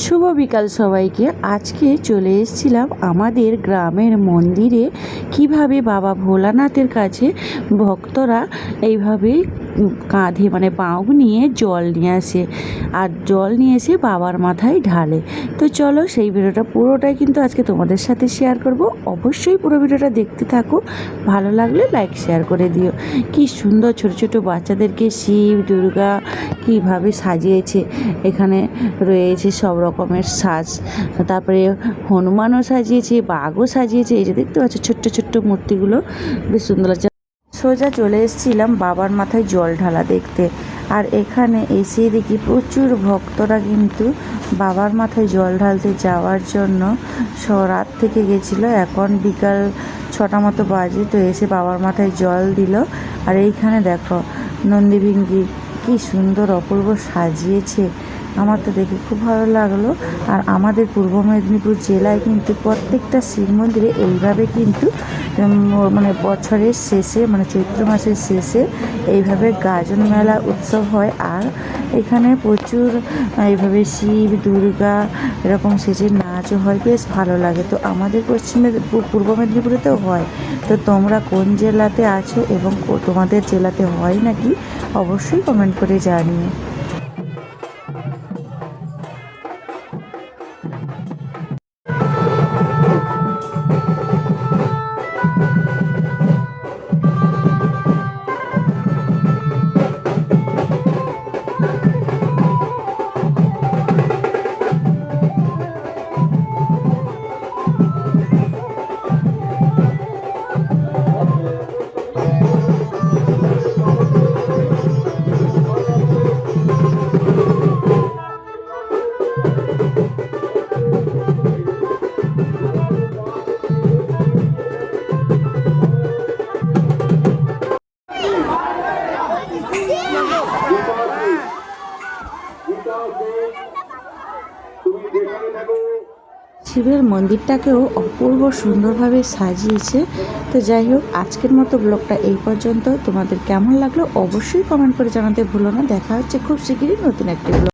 শুভ বিকাল সবাইকে। আজকে চলে এসেছিলাম আমাদের গ্রামের মন্দিরে। কিভাবে বাবা ভোলানাথের কাছে ভক্তরা এইভাবে কাঁধে বাঁক নিয়ে জল নিয়ে আসে, আর জল নিয়ে এসে বাবার মাথায় ঢালে। তো চলো সেই ভিডিওটা পুরোটাই কিন্তু আজকে তোমাদের সাথে শেয়ার করব। অবশ্যই পুরো ভিডিওটা দেখতে থাকো, ভালো লাগলে লাইক শেয়ার করে দিও। কি সুন্দর ছোট ছোট বাচ্চাদেরকে শিব দুর্গা কীভাবে সাজিয়েছে। এখানে রয়েছে সব রকমের সাজ, তারপরে হনুমানও সাজিয়েছে, বাঘও সাজিয়েছে। এই যে দেখতে পাচ্ছ ছোট্ট ছোট্ট মূর্তিগুলো, বেশ সুন্দর লাগছে। সোজা চলে এসেছিলাম বাবার মাথায় জল ঢালা দেখতে। আর এখানে এসে দেখি প্রচুর ভক্তরা কিন্তু বাবার মাথায় জল ঢালতে যাওয়ার জন্য রাত থেকে গেছিলো। এখন বিকাল 6টা মতো বাজে, তো এসে বাবার মাথায় জল দিল। আর এইখানে দেখো নন্দীভিঙ্গি কি সুন্দর অপূর্ব সাজিয়েছে, আমার তো দেখে খুব ভালো লাগলো। আর আমাদের পূর্ব মেদিনীপুর জেলায় কিন্তু প্রত্যেকটা শিব মন্দিরে এইভাবে কিন্তু বছরের শেষে চৈত্র মাসের শেষে এইভাবে গাজন মেলা উৎসব হয়। আর এখানে প্রচুর এইভাবে শিব দুর্গা এরকম সেজে নাচও হয়, বেশ ভালো লাগে। তো আমাদের পূর্ব মেদিনীপুরেতেও হয়। তো তোমরা কোন জেলাতে আছো এবং তোমাদের জেলাতে হয় নাকি অবশ্যই কমেন্ট করে জানিও। শিবের মন্দিরটাকেও অপূর্ব সুন্দরভাবে সাজিয়েছে। তো যাই হোক, আজকের মতো ব্লগটা এই পর্যন্ত। তোমাদের কেমন লাগলো অবশ্যই কমেন্ট করে জানাতে ভুলো না। দেখা হচ্ছে খুব শিগগিরই নতুন একটি ব্লগ।